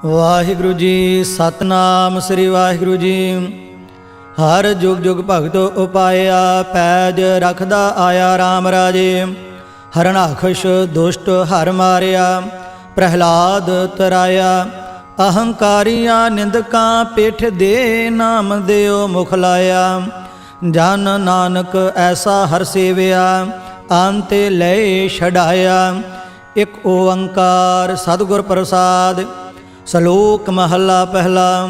ਵਾਹਿਗੁਰੂ ਜੀ। ਸਤਨਾਮ ਸ੍ਰੀ ਵਾਹਿਗੁਰੂ ਜੀ। ਹਰ ਜੁਗ ਜੁਗ ਭਗਤੋ ਉਪਾਇਆ, ਪੈਜ ਰਖਦਾ ਆਇਆ RAM ਰਾਜੇ। ਹਰਨਾਖਸ਼ ਦੁਸ਼ਟ ਹਰ ਮਾਰਿਆ, ਪ੍ਰਹਿਲਾਦ ਤਰਾਇਆ। ਅਹੰਕਾਰੀਆਂ ਨਿੰਦਕਾਂ ਪਿੱਠ ਦੇ, ਨਾਮ ਦਿਓ ਮੁਖ ਲਾਇਆ। ਜਨ ਨਾਨਕ ਐਸਾ ਹਰ ਸੇਵਿਆ, ਅੰਤੇ ਲੈ ਛਡਾਇਆ। ਇਕ ਓੰਕਾਰ ਸਤਿਗੁਰ ਪ੍ਰਸਾਦ। ਸਲੋਕ ਮਹੱਲਾ ਪਹਿਲਾ।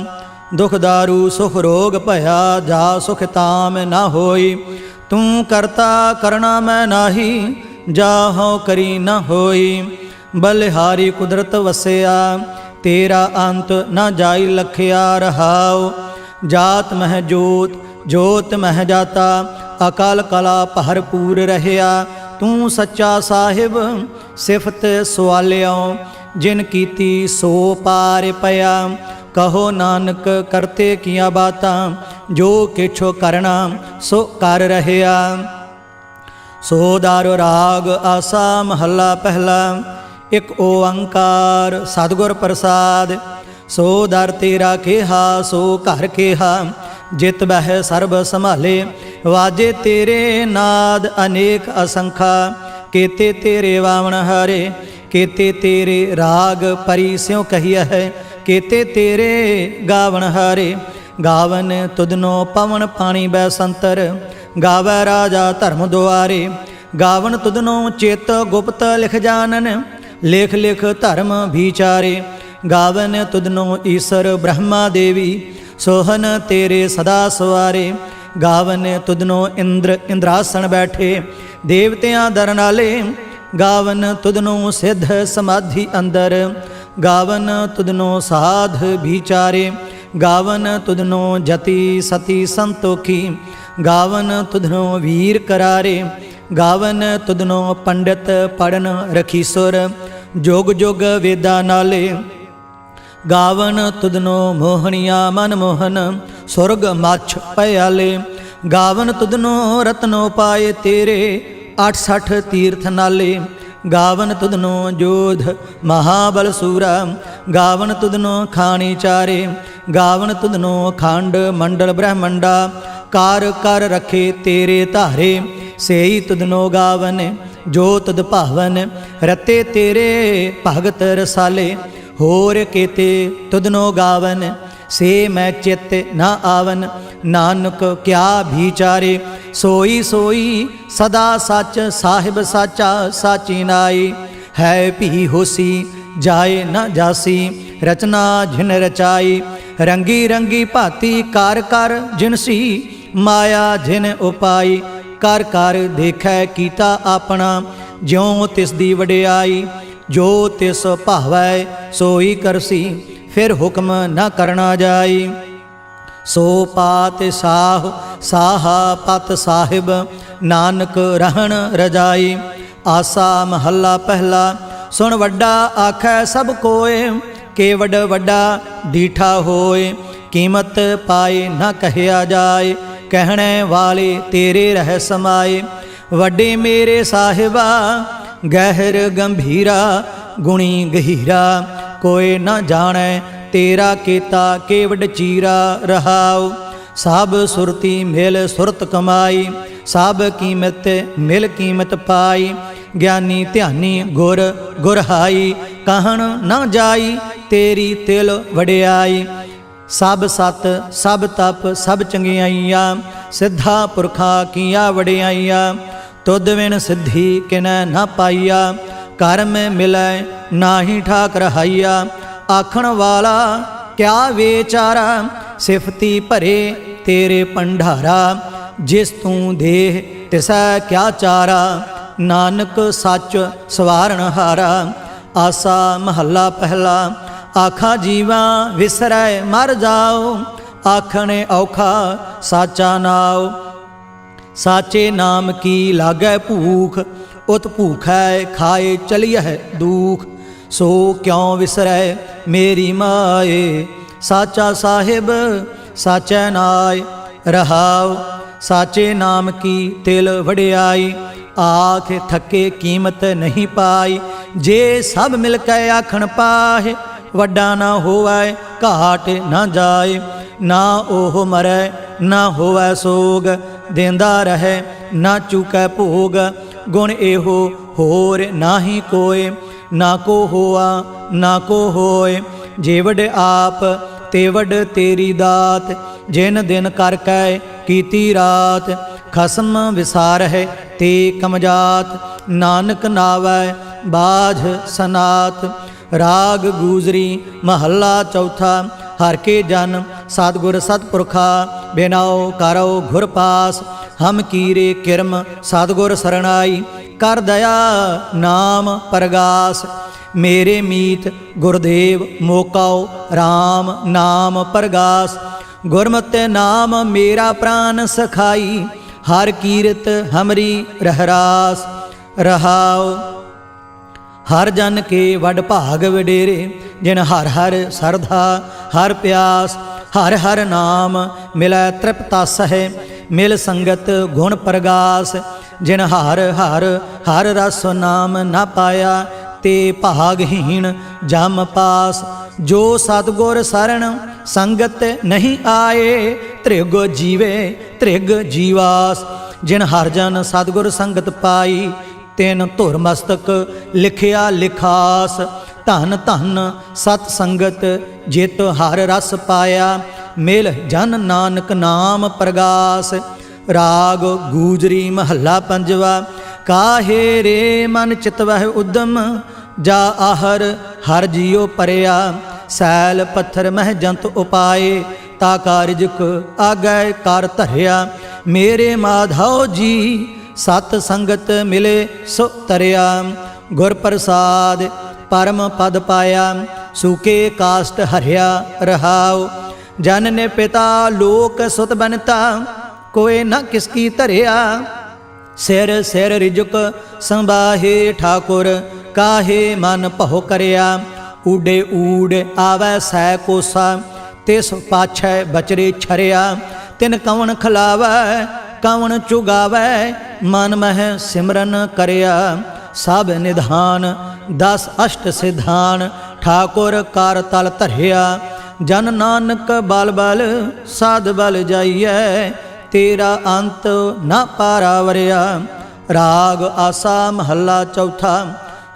ਦੁਖ ਦਾਰੂ ਸੁਖ ਰੋਗ ਭਇਆ, ਜਾ ਸੁਖ ਤਾਮ ਨਾ ਹੋਈ। ਤੂੰ ਕਰਤਾ ਕਰਣਾ ਮੈਂ ਨਾਹੀ, ਜਾਹੋ ਕਰੀ ਨਾ ਹੋਈ। ਬਲਿਹਾਰੀ ਕੁਦਰਤ ਵਸਿਆ, ਤੇਰਾ ਅੰਤ ਨਾ ਜਾਈ ਲਖਿਆ ਰਹਾਉ। ਜਾਤ ਮਹਿ ਜੋਤ, ਜੋਤ ਮਹਿ ਜਾਤਾ, ਅਕਾਲ ਕਲਾ ਭਰਪੂਰ ਰਹਿਆ। ਤੂੰ ਸੱਚਾ ਸਾਹਿਬ ਸਿਫਤ ਸਵਾਲਿਓ, ਜਿਨ ਕੀਤੀ ਸੋ ਪਾਰ ਪਿਆ। ਕਹੋ ਨਾਨਕ ਕਰਤੇ ਕੀਆਂ ਬਾਤਾਂ, ਜੋ ਕਿਛੋ ਕਰਨਾ ਸੋ ਕਰ ਰਹਿਆ। ਸੋ ਦਾਰੁ ਰਾਗ ਆਸਾ ਮਹੱਲਾ ਪਹਿਲਾ। ਇਕ ਓੰਕਾਰ ਸਤਿਗੁਰ ਪ੍ਰਸਾਦ। ਸੋ ਦਰ ਤੇਰਾ ਕਿਹਾ, ਸੋ ਘਰ ਕਿਹਾ, ਜਿਤ ਬਹਿ ਸਰਬ ਸੰਭਾਲੇ। ਵਾਜੇ ਤੇਰੇ ਨਾਦ ਅਨੇਕ ਅਸੰਖਾ, ਕੀਤੇ ਤੇਰੇ ਵਾਵਣ ਹਾਰੇ। ਕੀਤੇ ਤੇਰੇ ਰਾਗ ਪਰੀ ਸਿਉ ਕਹੀਆ ਹੈ, ਕੀਤੇ ਤੇਰੇ ਗਾਵਣ ਹਾਰੇ। ਗਾਵਨ ਤੁਧਨੋ ਪਵਨ ਪਾਣੀ ਬੈ ਸੰਤਰ, ਗਾਵੈ ਰਾਜਾ ਧਰਮ ਦੁਆਰੇ। ਗਾਵਨ ਤੁਧਨੋ ਚਿਤ ਗੁਪਤ ਲਿਖ ਜਾਣਨ, ਲਿਖ ਲਿਖ ਧਰਮ ਵਿਚਾਰੇ। ਗਾਵਨ ਤੁਧਨੋ ਈਸਰ ਬ੍ਰਹਮਾ ਦੇਵੀ, ਸੋਹਨ ਤੇਰੇ ਸਦਾ ਸਵਾਰੇ। ਗਾਵਨ ਤੁਧਨੋ ਇੰਦਰ ਇੰਦਰਾਸਣ ਬੈਠੇ, ਦੇਵਤਿਆਂ ਦਰ ਨਾਲੇ। ਗਾਵਨ ਤੁਧਨੋ ਸਿੱਧ ਸਮਾਧੀ ਅੰਦਰ, ਗਾਵਨ ਤੁਧਨੋ ਸਾਧ ਵਿਚਾਰੇ। ਗਾਵਨ ਤੁਧਨੋ ਜਤੀ ਸਤੀ ਸੰਤੋਖੀ, ਗਾਵਨ ਤੁਧਨੋ ਵੀਰ ਕਰਾਰੇ। ਗਾਵਨ ਤੁਧਨੋ ਪੰਡਿਤ ਪੜਨ ਰਖੀਸੁਰ, ਜੁਗ ਜੁਗ ਵੇਦਾਂ ਨਾਲੇ। ਗਾਵਨ ਤੁਧਨੋ ਮੋਹਣੀਆਂ ਮਨ ਮੋਹਨ, ਸੁਰਗ ਮੱਛ ਪਿਆਲੇ। ਗਾਵਨ ਤੁਧਨੋ ਰਤਨੋ ਪਾਏ ਤੇਰੇ, 68 ਤੀਰਥ ਨਾਲੇ। ਗਾਵਨ ਤੁਧਨੋ ਜੋਧ ਮਹਾਬਲ ਸੂਰਾ, ਗਾਵਨ ਤੁਧਨੋ ਖਾਣੀ ਚਾਰੇ। ਗਾਵਨ ਤੁਧਨੋ ਖੰਡ ਮੰਡਲ ਬ੍ਰਹਮੰਡਾ, ਕਾਰ ਕਰ ਰਖੇ ਤੇਰੇ ਧਾਰੇ। ਸੇਈ ਤੁਧਨੋ ਗਾਵਨ ਜੋ ਤੁਧ ਭਾਵਨ, ਰਤੇ ਤੇਰੇ ਭਗਤ ਰਸਾਲੇ। ਹੋਰ ਕੀਤੇ ਤੁਧਨੋ ਗਾਵਨ, ਸੇ ਮੈਂ ਚਿਤ ਨਾ ਆਵਨ। ਨਾਨਕ ਕਿਆ ਵਿਚਾਰੇ, ਸੋਈ ਸੋਈ ਸਦਾ ਸੱਚ ਸਾਹਿਬ ਸਾਚਾ ਸਾਚੀ ਨਾਈ। ਹੈ ਭੀ ਹੋਸੀ ਜਾਏ ਨਾ ਜਾਸੀ, ਰਚਨਾ ਜਿਨ ਰਚਾਈ। ਰੰਗੀ ਰੰਗੀ ਭਾਤੀ ਕਰ ਕਰ ਜਿਨਸੀ, ਮਾਇਆ ਜਿਨ ਉਪਾਈ। ਕਰ ਕਰ ਦੇਖੈ ਕੀਤਾ ਆਪਣਾ, ਜਿਉ ਤਿਸ ਦੀ ਵਡਿਆਈ। ਜੋ ਤਿਸ ਭਾਵੈ ਸੋਈ ਕਰਸੀ, ਫਿਰ ਹੁਕਮ ਨਾ ਕਰਨਾ ਜਾਈ। ਸੋ ਪਾਤ ਸਾਹ ਸਾਹਾ ਪਤ ਸਾਹਿਬ, ਨਾਨਕ ਰਹਿਣ ਰਜਾਈ। ਆਸਾ ਮਹੱਲਾ ਪਹਿਲਾ। ਸੁਣ ਵੱਡਾ ਆਖੈ ਸਭ ਕੋਏ, ਕੇਵਡ ਵੱਡਾ ਡੀਠਾ ਹੋਏ। ਕੀਮਤ ਪਾਏ ਨਾ ਕਹਿਆ ਜਾਏ, ਕਹਿਣੇ ਵਾਲੇ ਤੇਰੇ ਰਹਿ ਸਮਾਏ। ਵੱਡੇ ਮੇਰੇ ਸਾਹਿਬਾ ਗਹਿਰ ਗੰਭੀਰਾ, ਗੁਣੀ ਗਹੀਰਾ। ਕੋਇ ਨਾ ਜਾਣੈ ਤੇਰਾ ਕੀਤਾ ਕੇਵਡ ਚੀਰਾ ਰਹਾਉ। ਸਭ ਸੁਰਤੀ ਮਿਲ ਸੁਰਤ ਕਮਾਈ, ਸਭ ਕੀਮਤ ਮਿਲ ਕੀਮਤ ਪਾਈ। ਗਿਆਨੀ ਧਿਆਨੀ ਗੁਰ ਗੁਰਹਾਈ, ਕਹਿਣ ਨਾ ਜਾਈ ਤੇਰੀ ਤਿਲ ਵਡਿਆਈ। ਸਭ ਸਤ ਸਭ ਤਪ ਸਭ ਚੰਗਿਆਈਆਂ, ਸਿੱਧਾ ਪੁਰਖਾ ਕੀਆਂ ਵਡਿਆਈਆਂ। ਤੁਧ ਵਿਣ ਸਿੱਧੀ ਕਿਨੈ ਨਾ ਪਾਈਆ, ਕਰਮ ਮਿਲੈ ਨਾਹੀ ਠਾਕ ਰਹਾਈਆ। ਆਖਣ ਵਾਲਾ ਕਿਆ ਵਿਚਾਰਾ, ਸਿਫਤੀ ਭਰੇ ਤੇਰੇ ਭੰਡਾਰਾ। ਜਿਸ ਤੂੰ ਦੇਹ ਤਿਸੈ ਕਿਆ ਚਾਰਾ, ਨਾਨਕ ਸੱਚ ਸਵਾਰਨ ਹਾਰਾ। ਆਸਾ ਮਹੱਲਾ ਪਹਿਲਾ। ਆਖਾ ਜੀਵਾ ਵਿਸਰੈ ਮਰ ਜਾਓ, ਆਖਣੇ ਔਖਾ ਸਾਚਾ ਨਾਉ। ਸਾਚੇ ਨਾਮ ਕੀ ਲਾਗੈ ਭੂਖ, ਉਤ ਭੂਖੈ ਖਾਏ ਚਲੀਐ ਦੂਖ। ਸੋ ਕਿਉ ਵਿਸਰੈ ਮੇਰੀ ਮਾਏ, ਸਾਚਾ ਸਾਹਿਬ ਸਾਚੈ ਨਾਇ ਰਹਾਉ। ਸਾਚੇ ਨਾਮ ਕੀ ਤਿਲ ਵਡਿਆਈ, ਆਖ ਥਕੇ ਕੀਮਤ ਨਹੀਂ ਪਾਈ। ਜੇ ਸਭ ਮਿਲ ਕੇ ਆਖਣ ਪਾਹੇ, वड्डा ना होवै घाट ना जाए, ना ओह मरै ना होवै सोग, देंदा रहे ना चूकै भोग, गुण एहो होर नाही कोय, ना को होआ ना को होए, जेवड आप तेवड तेरी दात, जिन दिन कर कै कीती रात, खसम विसार है ते कमजात, नानक नावै बाझ सनात। राग गूजरी महला चौथा। हर के जन सतगुर सतपुरखा, बिनाओ करो घुर पास, हम कीरे किरम सतगुर सरणाई, कर दया नाम परगास। मेरे मीत गुरदेव मोकाओ, राम नाम परगास, गुरमति नाम मेरा प्राण सखाई, हर कीरत हमरी रहरास। रहाओ हर जन के वड भाग वडेरे, जिन हर हर सरधा हर प्यास, हर हर नाम मिलै तृप्तास है, मिल संगत गुण प्रगास, जिन हर हर हर रस नाम न पाया, ते भागहीन जम पास। जो सतगुर सरण संगत नहीं आए, त्रिग जीवे त्रिग जीवास, जिन हर जन सतगुर संगत पाई, तिन धुर मस्तक लिखिया लिखास। धन धन सत संगत जित हर रस पाया, मिल जन नानक नाम प्रगास। राग गूजरी महला पंजवा। काहे रे मन चितवह उद्यम, जा आहर हर जियो परिया, सैल पत्थर मह जंत उपाए, ता कारजक आगै कर धरिया। मेरे माधव जी सत संगत मिले सो तरिया, गुर प्रसाद परम पद पाया, सूके काष्ट हरिया रहाओ। जन ने पिता लोक सुत बनता, कोई न किसकी धरिया, सिर सिर रिजुक संबाहे ठाकुर, काहे मन भहो करिया। ऊडे ऊड आवै सै कोसा, तिस पाछै बचरे छरिया, तिन कवन खिलावै कवन चुगावै, मन मह सिमरन करिया। सब निधान दस अष्ट सिद्धान, ठाकुर कर तल धरिया। जन नानक बल बल साध बल जाइए, तेरा अंत न पारावरिया। राग आसा महला चौथा।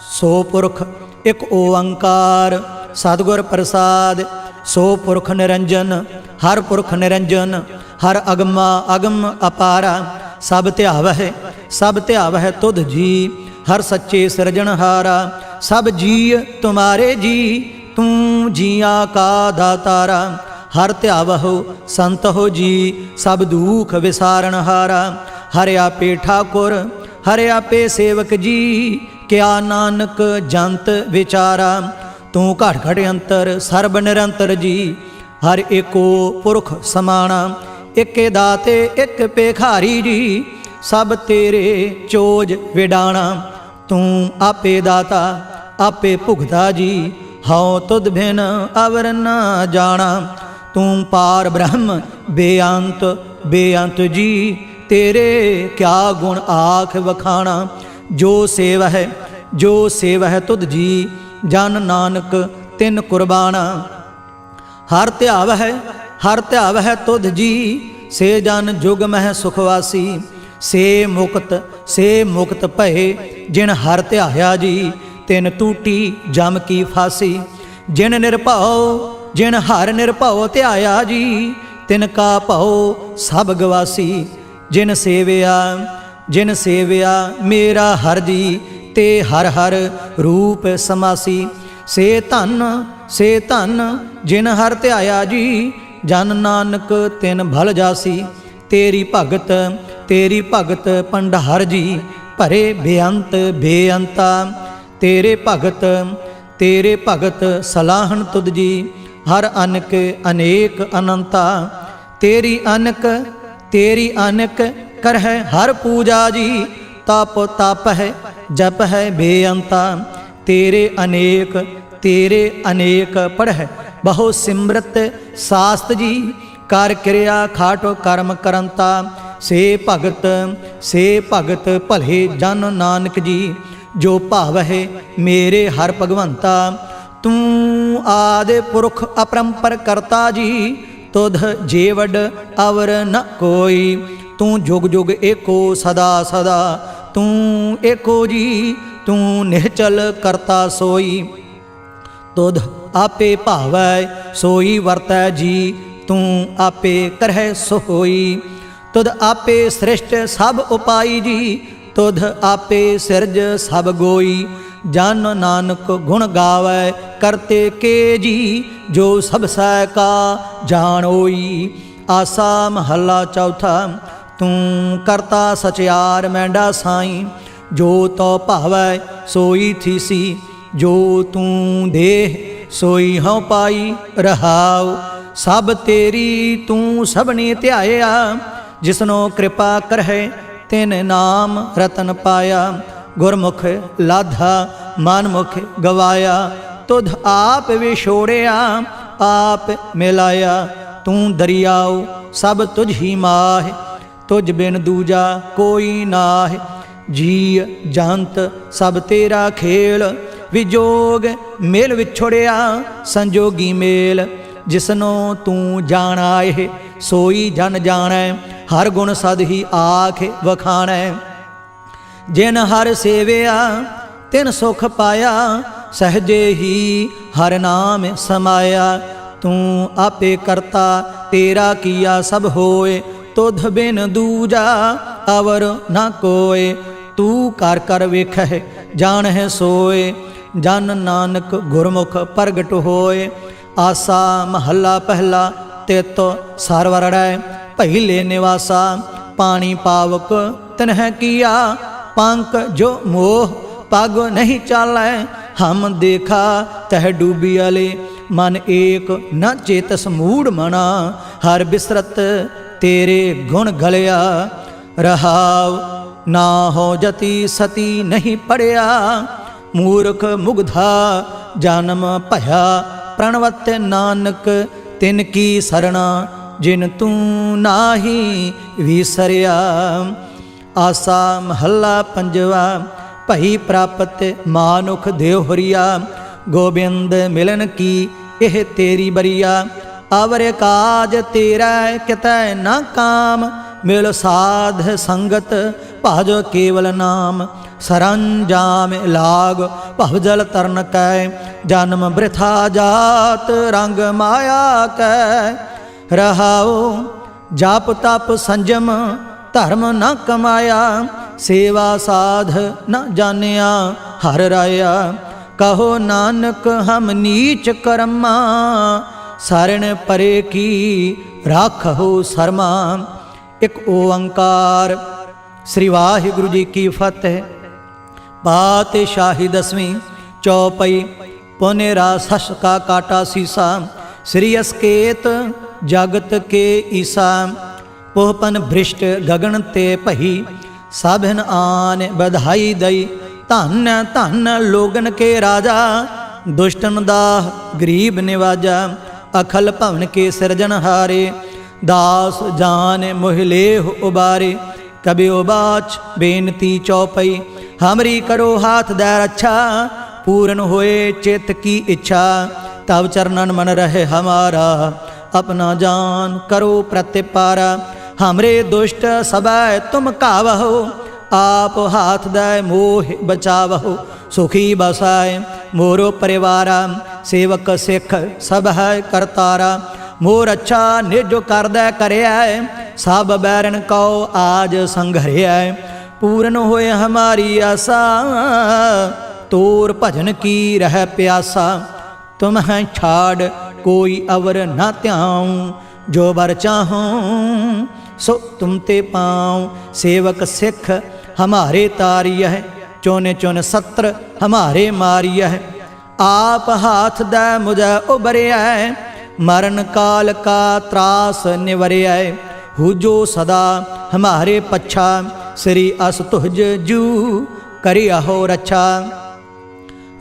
सो पुरख एक ओंकार, सतगुर प्रसाद, सो पुरख निरंजन, हर पुरख निरंजन, हर अगमा अगम अपारा। सब ध्यावह तुध जी, हर सच्चे सिरजनहारा। सब जी तुम्हारे जी, तू जिया का दातारा। हर ध्यावहो संत हो जी, सब दुख विसारणहारा। हर आपे ठाकुर हर आपे सेवक जी, क्या नानक जंत विचारा। तू घट घट अंतर सर्ब निरंतर जी, हर एको पुरख समाना। इक दाते इक पेखारी जी, सब तेरे चोज विडाणा। तू आपे दाता आपे भुगता जी, हौ तुद भिन अवर न जाना। तू पार ब्रह्म बेअंत बेअंत जी, तेरे क्या गुण आख वखाणा। जो सेवा है तुद जी, जन नानक तिन कुर्बाना। हर ध्याव है तुध जी, से जन जुग मह सुखवासी। से मुक्त भये, जिन हर ध्याया जी, तिन टूटी जम की फांसी। जिन हर निर्भव ध्याया जी, तिनका भव सब गवासी। जिन सेविया मेरा हर जी, ते हर हर रूप समासी। से धन जिन हर ध्याया जी, जन नानक तिन भल जासी। तेरी भगत भंडार जी, भरे बेअंत बेअंता। तेरे भगत सलाहन तुद जी, हर अनक अनेक अनंता। तेरी अनक कर है हर पूजा जी, तप है जप है बेअंता। तेरे अनेक पढ़ बहु सिमरत शास्त जी, कर क्रिया खाटो कर्म करंता। से भगत भले जन नानक जी, जो भाव है मेरे हर भगवंता। तू आदि पुरख अपरंपर करता जी, तुध जेवड अवर न कोई। तू जुग जुग एको सदा सदा, तू एको जी, तू निहचल करता सोई। तुध आपे भावै सोई वरतै जी, तू आपे करह सोई। तुध आपे सृष्ट सब उपाई जी, तुध आपे सिरज सब गोई। जन नानक गुण गावै करते के जी, जो सब सै का जानोई। आसा महला चौथा। तू करता सचियार मैंडा साई, जो तो भावै सोई थीसी। जो तू देह सोई हਉ पाई रहाओ। सब तेरी तू सबने ध्याया, जिसनो कृपा करहे तिन नाम रतन पाया। गुरमुख लाधा मनमुख गवाया, तुध आप विछोड़िया आप मिलाया। तू दरियाओ सब तुझ ही माह, तुझ बिन दूजा कोई नाह। जी जंत सब तेरा खेल, विजोग मेल विछोड़िया संजोगी मेल। जिसनो तू जाना है सोई जन जानै, हर गुण सद ही आख वखाणै। जिन हर सेविया तिन सुख पाया, सहजे ही हर नाम समाया। तू आपे करता तेरा किया सब होए, तुध बिन दूजा अवर न कोय। तू कर कर वेखह जानह सोए, जन नानक गुरमुख प्रगट होए। आसा महला पहला। तित सरवरड़ै पहिले निवासा, पानी पावक तनह किया। पंक जो मोह पग नहीं चालै, हम देखा तह डूबी अले। मन एक न चेतस मूढ़ मना, हर बिसरत तेरे गुण गलिया। रहाव ना हो जति सती नहीं पड़िया, मूर्ख मुग्धा जन्म भया। प्रणवत नानक तिनकी सरना, जिन तू नाही विसरिया। आसा महला पंजवा। भई प्राप्त मानुख देवहरिया, गोबिंद मिलन की यह तेरी बरिया। अवर काज तेरा कितै न काम, मिल साध संगत भज केवल नाम। सरंजाम लाग भवजल तरन कै, जन्म वृथा जात रंग माया कै। रहाओ जाप तप संजम धर्म न कमाया, सेवा साध न जानिया हर राया। कहो नानक हम नीच कर्मा, सारण परे की राखो शर्मा। एक ओंकार। श्री वाहिगुरु जी की फतेह। पातशाही दसवीं चौपई। पुनेरा सस का काटा सीसा, श्री अस्केत जगत के ईसा। पोहपन भ्रिष्ट गगन ते पही, साभिन आन बधाई दई। धन धन लोगन के राजा, दुष्टन दाह गरीब निवाजा। अखल भवन के सिरजनहारे, दास जान मोहलेह उबारे। कबि उबाच बेनती चौपई, हमरी करो हाथ दे रक्षा। पूर्ण होए चित्त की इच्छा, तब चरणन मन रहे हमारा। अपना जान करो प्रतिपारा, हमरे दुष्ट सबै तुम कावहो। आप हाथ दे मोह बचावहो, सुखी बसाए मोरो परिवारा। सेवक सिख सब है करतारा, मोर अच्छा निज कर दे करया। सब बैरन कौ आज संघर्या, पूर्ण होए हमारी आशा। तोर भजन की रह प्यासा, तुम हैं छाड़ कोई अवर न त्याऊं। जो बर चाहूँ सो तुम ते पाऊँ। सेवक सिख हमारे तारिय है, चौने चौन सत्र हमारे मारिय है। आप हाथ दे मुझे उबरिया, मरण काल का त्रास निवरिया। हुजो सदा हमारे पच्छा, श्री अस तुझ जू करिया हो रक्षा।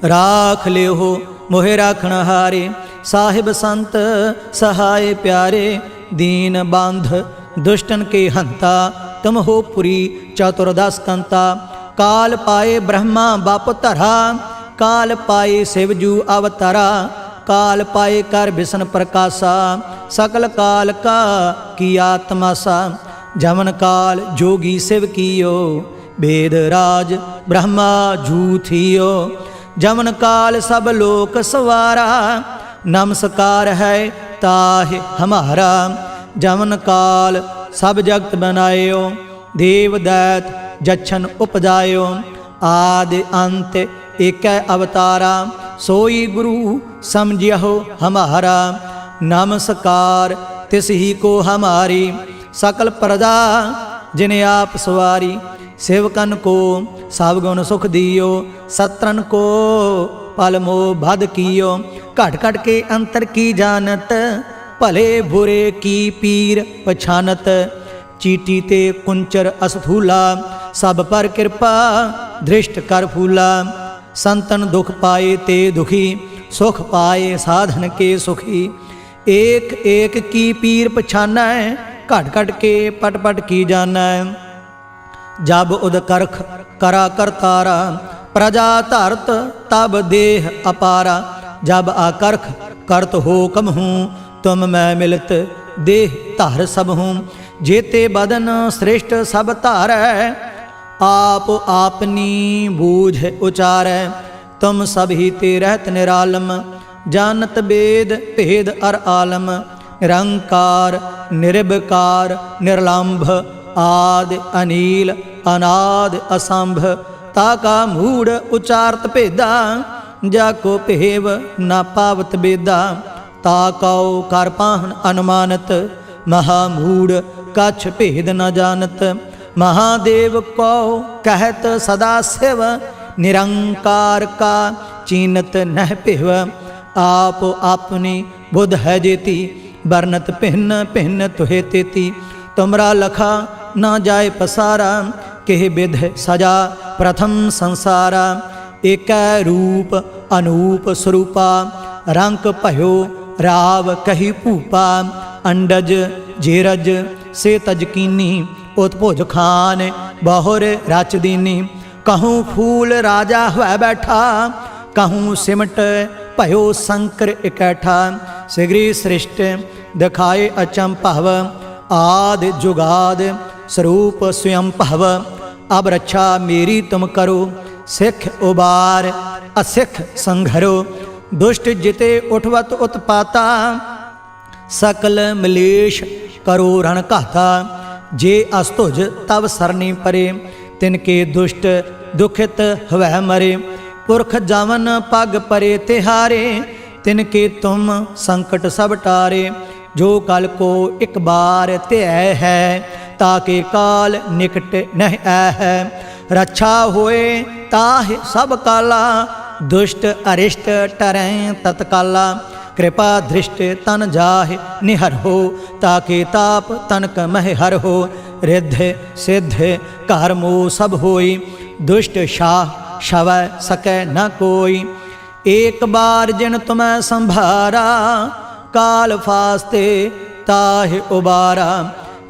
राख ले हो मोहे राखण हारे, साहिब संत सहाय प्यारे। दीन बांध दुष्टन के हंता, तुम हो पुरी चतुर्दश कंता। काल पाए ब्रह्मा बाप धरा, काल पाए शिवजू अवतारा। काल पाए कर बिसन प्रकाशा, सकल काल का किया तमाशा। जमन काल जोगी शिव कियो, वेद राज ब्रह्मा जूथियो। जमन काल सब लोक सवारा, नमस्कार है ताहि हमारा। जमन काल सब जगत बनायो, देव दैत जच्छन उपजायो। आदि अंत एक अवतारा, सोई गुरु समझियो हमारा। नमस्कार तिस ही को हमारी, सकल प्रजा जिन्हें आप सवारी। सेवकन को सब गुण सुख दियो, सत्रन को पल मोह बध कियो। घट घट के अंतर की जानत, भले बुरे की पीर पछानत। चीटी ते कुंचर असथूला, सब पर कृपा दृष्ट कर फूला। संतन दुख पाए ते दुखी, सुख पाए साधन के सुखी। एक एक की पीर पछाना, घट घट के पट पट की जाना। जब उद करख करा करतारा, प्रजा धरत तब देह अपारा। जब आकर्ख करत हो कम हूँ, तुम मैं मिलत देह धर सब हूँ। जेते बदन श्रेष्ठ सब धारै, आप आपनी बूझ उचारै। तुम सब ही ते रहत निरालम, जानत वेद भेद अर आलम। निरंकार निर्विकार निर्लंभ, आदि अनील अनाद असंभ। ताका मूढ़ उचारत भेदा, जाको भेव न पावत बेदा। ताकाओ कर पाहन अनुमानत, महामूढ़ कछ भेद न जानत। महादेव को कहत सदा शिव, निरंकार का चीनत नह पिहव। आप अपनी बुध है जेती, बरनत भिन्न भिन्न तुहे तेती। तुमरा लखा ना जाए पसारा, केह विध सजा प्रथम संसारा। एक रूप अनूप स्वरूपा, रंक भयो राव कही भूपा। अंडज जेरज से तजकीनी, उत्भुज खान बहुर रच दीनी। कहूँ फूल राजा हुआ बैठा, कहूँ सिमट भयो शंकर इकैठा। सिगरी सृष्ट दिखाए अचंभव, आदि जुगाद स्वरूप स्वयं भव। अब रक्षा मेरी तुम करो, सिख उबार असिख संघरो। दुष्ट जिते उठवत उत्पाता, सकल मलेश करो रण घाता। जे अस्तुज तब सरनी परे, तिनके दुष्ट दुखित हवै मरे। पुरख जावन पग परे तिहारे, तिनके तुम संकट सब टारे। जो कल को एक बार त्याय है, ताके काल निकट नहीं है। रक्षा होए ताहि सब काला, दुष्ट अरिष्ट टरें तत्काला। कृपा दृष्ट तन जाहि निहर हो, ताके ताप तनक मह हर हो। रिद्ध सिद्ध कर्मो सब होई, दुष्ट शाह शवै सकै न कोई। एक बार जिन तुम्हें संभारा, काल फास्ते ताहि उबारा।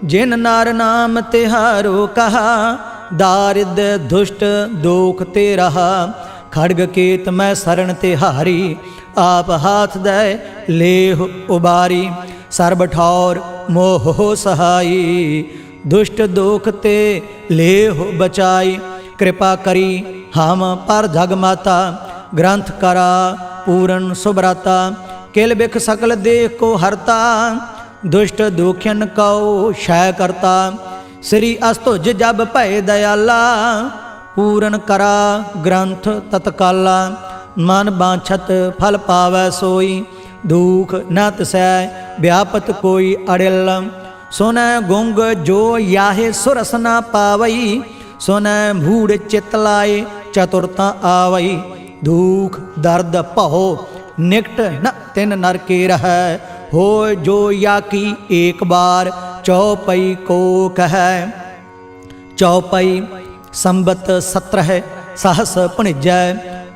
जिन नार नाम तिहारो कहा, दारिद दुष्ट दोख ते रहा। खड़ग केत मैं शरण तिहारी, आप हाथ दे लेह उबारी। सर्ब ठौर मोह सहाई, दुष्ट दोख ते लेह बचाई। कृपा करी हम पर जगमाता, ग्रंथ करा पूरन सुब्रता। किल बिख सकल देह को हरता, दुष्ट दुखियन को क्षय करता। श्री अस्तुज जब भय दयाला, पूरन करा ग्रंथ तत्काला। मन बांछत फल पावै सोई, दुख न तसै व्यापत कोई अड़िल। सुनै गुंग जो याहे सुरस न पावई, सुनै मूढ़ चित लाए चतुरता आवई। दुख दर्द भव निकट न तिन नर के रहै, हो जो या की एक बार चौपई को कहै। चौपई संबत 17 सहस पुणिजै,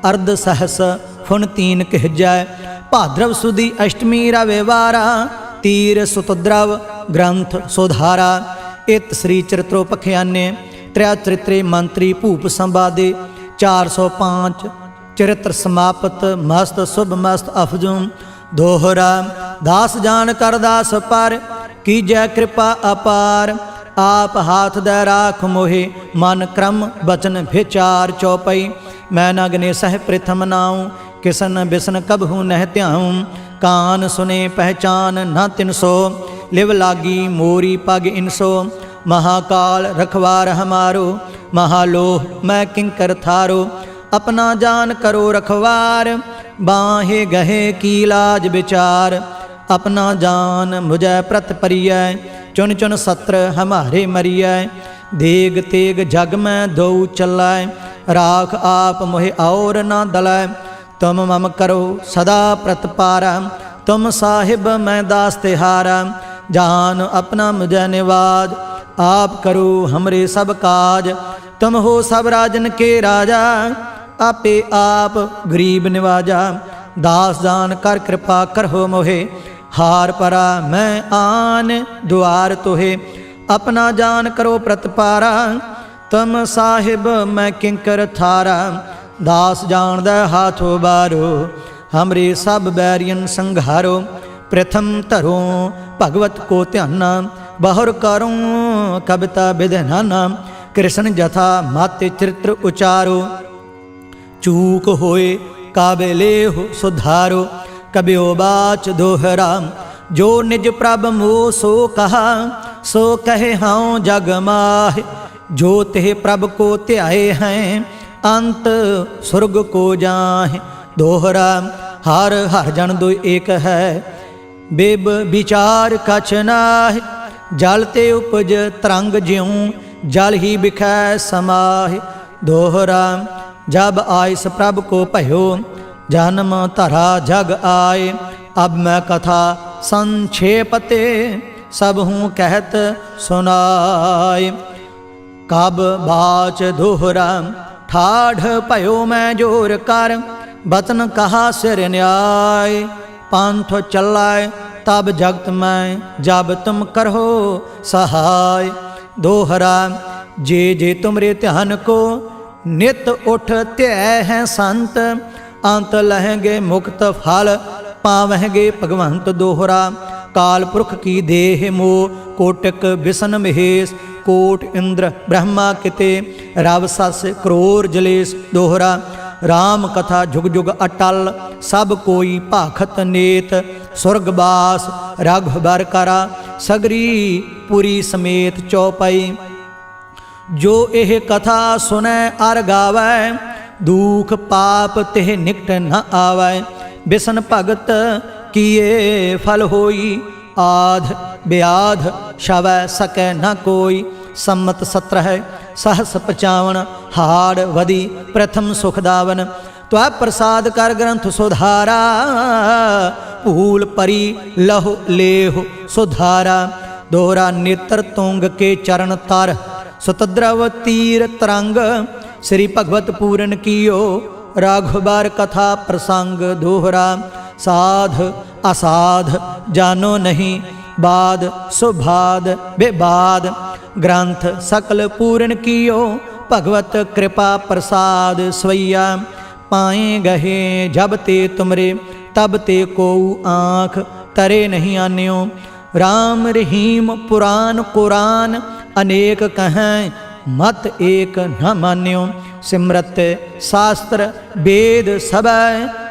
अर्ध सहस फुन तीन कहजै। भाद्रव सुदी अष्टमी रविवारा, तीर सुतद्रव ग्रंथ सुधारा। इत श्री चरित्रोपख्याने त्रय चरित्रे मंत्री भूप संवादे 405 चरित्र समाप्त मस्त शुभ मस्त अफजूं दोहरा। दास जान कर दास पर कीजै कृपा अपार। आप हाथ दे राख मोहे मन क्रम बचन विचार चौपई। मैं न गने सह प्रथम नाऊं किसन बिसन कबहू नह त्याऊं। कान सुने पहचान न तिनसो लिव लागी मोरी पग इनसो। महाकाल रखवार हमारो महालोह मैं किंकर थारो। अपना जान करो रखवार बाहे गहे की लाज विचार। अपना जान मुझे प्रत परिय चुन चुन सत्र हमारे मरिय। देग तेग जग में दो चलाए राख आप मोहे और न दलाए। तुम मम करो सदा प्रतपारा तुम साहिब मैं दास तिहारा। जान अपना मुझे निवाज आप करो हमरे सब काज। तुम हो सब राजन के राजा आपे आप गरीब निवाजा। दास जान कर कृपा करहो मोहे हार परा मैं आन द्वार तोहे। अपना जान करो प्रतपारा तुम साहिब मैं किंकर थारा। दास जान दे हाथों बारो हमरे सब बैरियन संघारो। प्रथम धरो भगवत को ध्याना बहुर करूँ कविता विधनाना। कृष्ण जथा माते चरित्र उचारो चूक होए काबिले हो सुधारो। कबियो बाच दोहरा जो निज प्रभ मोह सो कहा सो कहे हाँ जग माहे। जो तेह प्रभ को त्याए हैं अंत स्वर्ग को जाहे। दोहरा हर हर जन दो एक है बेब विचार कछ नाहि। जल ते उपज तरंग ज्यों जल ही बिखै समाहि। दोहरा जब आइस प्रभ को भयो जन्म धरा जग आए। अब मैं कथा संक्षेपते सब हूँ कहत सुनाए। कब बाच दोहरा ठाढ़ भयो मैं जोर कर बतन कहा सिर न्याय। पंथ चलाए तब जगत में जब तुम करो सहाय। दोहरा जे जे तुमरे ध्यान को नित उठ त्याय हैं संत। अंत लहेंगे मुक्त फल पावेंगे भगवंत। दोहरा काल पुरख की देह मोह कोटक बिसन महेश। कोट इंद्र ब्रह्मा किते रव सस क्रोर जलेश। दोहरा राम कथा जुग जुग अटल सब कोई भाखत नेत। स्वर्गवास रघुबर करा सगरी पुरी समेत चौपाई। जो एह कथा सुनै अर गावै दुख पाप तेह निकट न आवै। बिसन भगत किए फल होई आध ब्याध शवै सकै न कोई। सम्मत 17 सहस 55 हाड़ वदी प्रथम सुखदावन। त्वै प्रसाद कर ग्रंथ सुधारा भूल परी लहु लेहु सुधारा। दोहरा नेत्र तुंग के चरण तर सुतद्रव तीर तरंग। श्री भगवत पूरन कियो राघुबर कथा प्रसंग। दोहरा साध असाध जानो नहीं बाद सुभाद बेबाद। ग्रंथ सकल पूरन कियो भगवत कृपा प्रसाद स्वैया। पाए गहे जब ते तुमरे तब ते को आँख तरे नहीं आन्यो। राम रहीम पुराण कुरान अनेक कहें मत एक न मान्यो। सिमरत शास्त्र वेद सब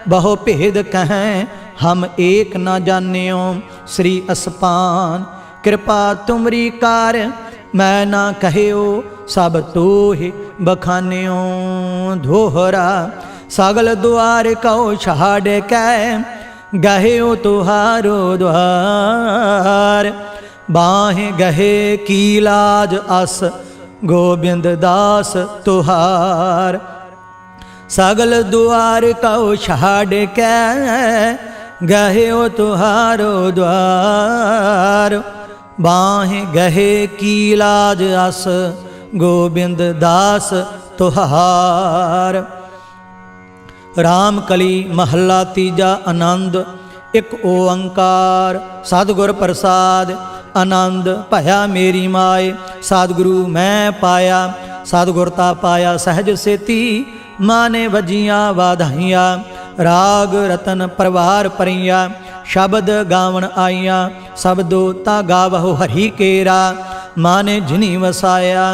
बहु भेद कहें हम एक न जान्यो। श्री असपान कृपा तुमरी कार मैं ना कहो सब तो ही बखान्यो। दोहरा सगल द्वार कहो छाड़ कै गहे तुहारो द्वार। बाहें गहे की लाज अस गोबिंद दास तुहार। सगल द्वार कहो छाड़ कै गहे तुहारो द्वार। बाहें गहे की लाज अस गोबिंद दास तुहार। राम कली महला तीजा आनंद। एक ओंकार सतगुर प्रसाद आनंद भया मेरी माए। सतगुरु मैं पाया सतगुरता पाया सहज सेती माने वजियां वाधाइयां राग रतन परवार परियां शब्द गावन आईयां शब्दो ता गावहो हरि केरा माने जिनी वसाया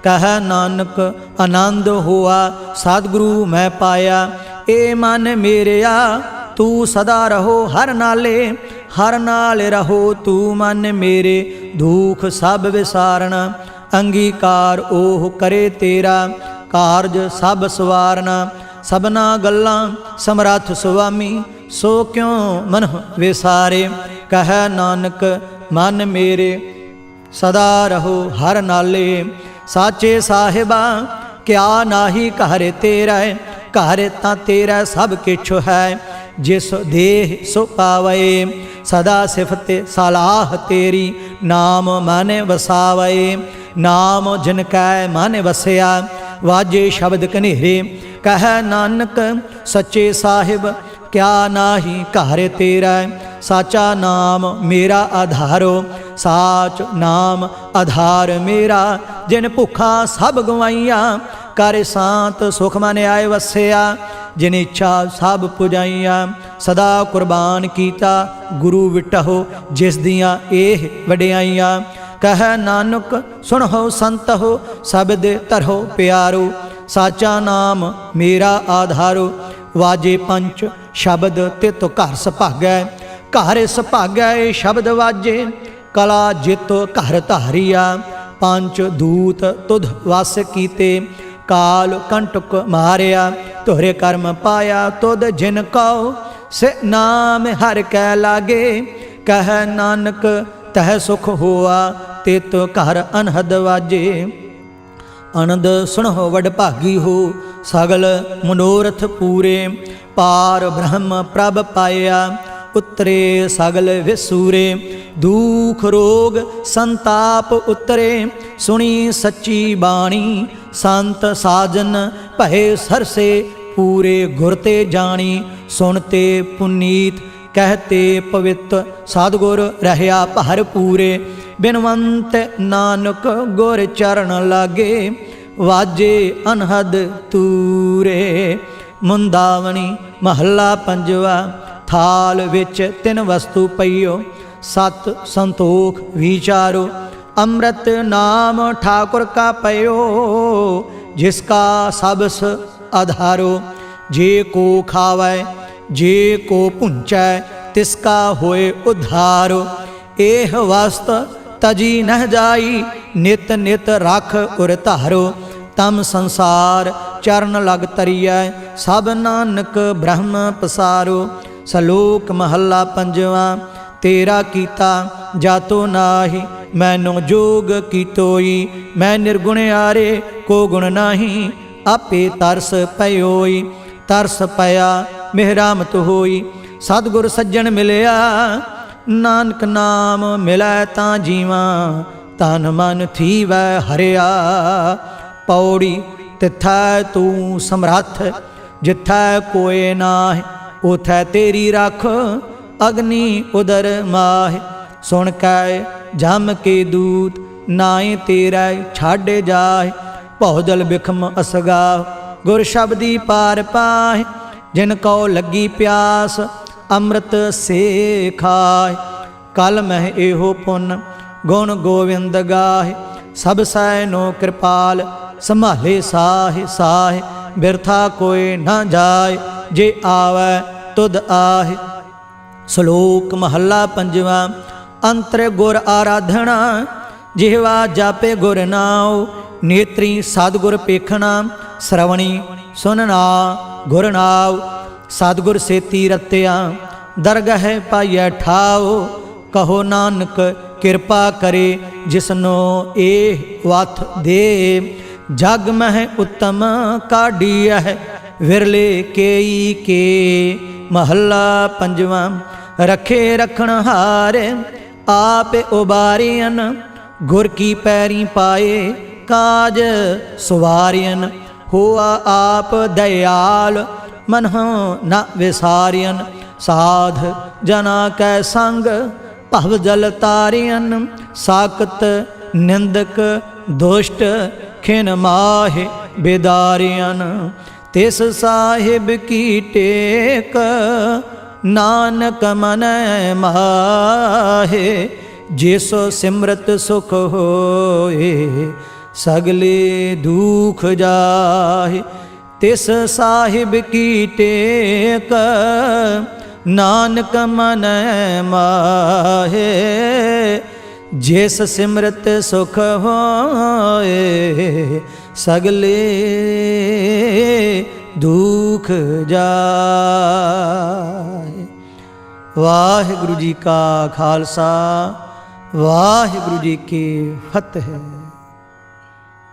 कह नानक आनंद हुआ सतगुरु मैं पाया ए मन मेरिया तू सदा रहो हर नाल रहो तू मन मेरे दुख सब विसारना अंगीकार ओह करे तेरा कारज सब सवारना सबना गल्लां समरथ सुआमी सो क्यों मन विसारे कह नानक मन मेरे सदा रहो हर नाले साचे साहिबा क्या नाही घर तेरा घर तां तेरा सब किछ है जिस देह सो पावे सदा सिफत सलाह तेरी नाम मन वसावे नाम जिनकै मन वसया वाजे शब्द कनेरे कह नानक सच्चे साहिब क्या नाही घर तेरा साचा नाम मेरा आधारो साच नाम आधार मेरा जिन भुखा सब गवाइया कर शांत सुख मन आए वसया जिन इच्छा सब पुजाइया सदा कुर्बान कीता गुरु विटहो जिस दियां एह वडियाइया कह नानक सुनहो संत हो शब्द तरहो प्यारो साचा नाम मेरा आधारो वाजे पंच शब्द तित घर सुभागै घर सुभागै शब्द वाजे कला जित घर धारिया पंच दूत तुध वस कीते काल कंटक मारिया तोहरे कर्म पाया तुद जिन कहो से नाम हर कै लागे कह नानक तह सुख हुआ तित घर अनहद वाजे आनंद सुनहो वड भागी हो सगल मनोरथ पूरे पार ब्रह्म प्रभ पाया उतरे सगल विसूरे दुख रोग संताप उतरे सुनी सच्ची बाणी संत साजन भय सरसे पूरे गुरते जानी सुनते पुनीत कहते पवित्र सतगुर रहया भर पूरे बिनवंत नानक गुर चरण लागे वाजे अनहद तूरे मुंदावनी महला पंजवा थाल विच तिन वस्तु पईओ सत संतोख विचारो अमृत नाम ठाकुर का पयो जिसका सबस आधारो जे को खावै जे को पुंचै तिसका होए उद्धारो एह वस्त तजी नह जाई नित नित रख उर धारो तम संसार चरण लग तरिया सब नानक ब्रह्म पसारो सलोक महला पंजवा तेरा कीता जातो नाही मैनो जोग कीतोई मैं निर्गुण आरे को गुण नाही आपे तरस पयोई तरस पया मेहरामत होई सतगुर सज्जन मिलया नानक नाम मिलै तां जीवा तन मन थीवै हरिया पौड़ी तिथै तू समरथ जिथै कोय नाह उथै तेरी रख अग्नि उदर माह सुन कै जम के दूत नाए तेरा छाड़े जाए भौजल बिखम असगा गुर शब्दी पार पाए जिन कौ लगी प्यास अमृत से खाए कल मह एहो पुन गुण गोविंद गाहे सब सैनो कृपाल संभाले साहे साहे बिरथा कोई न जाए जे आवे तुद आहे श्लोक महला पंजवा अंतर गुर आराधना जिहवा जापे गुर नाओ नेत्री सतगुर पेखना श्रवणी सुनना गुर नाव सतगुर सेती रत्या दरगह पाइया ठाओ कहो नानक किरपा करे जिसनो एह वथ दे जग मह उत्तम काढ़िया विरले केई के महला पंजवा रखे रखण हार आप उबारियन गुर की पैरी पाए काज सुवारियन हुआ आप दयाल मन न विसारियन साध जना कै संग भव जल तारियन साकत निंदक दुष्ट खिन माहे बेदारियन तिस साहिब की टेक नानक मन माहे। जिसो सिमरत सुख होए सगले दुख जाहे। तिस साहिब की टेक नानक मन माहे। जिस सिमरत सुख होए सगले दुख जाए। वाहिगुरु जी का खालसा वाहिगुरु जी की फतेह।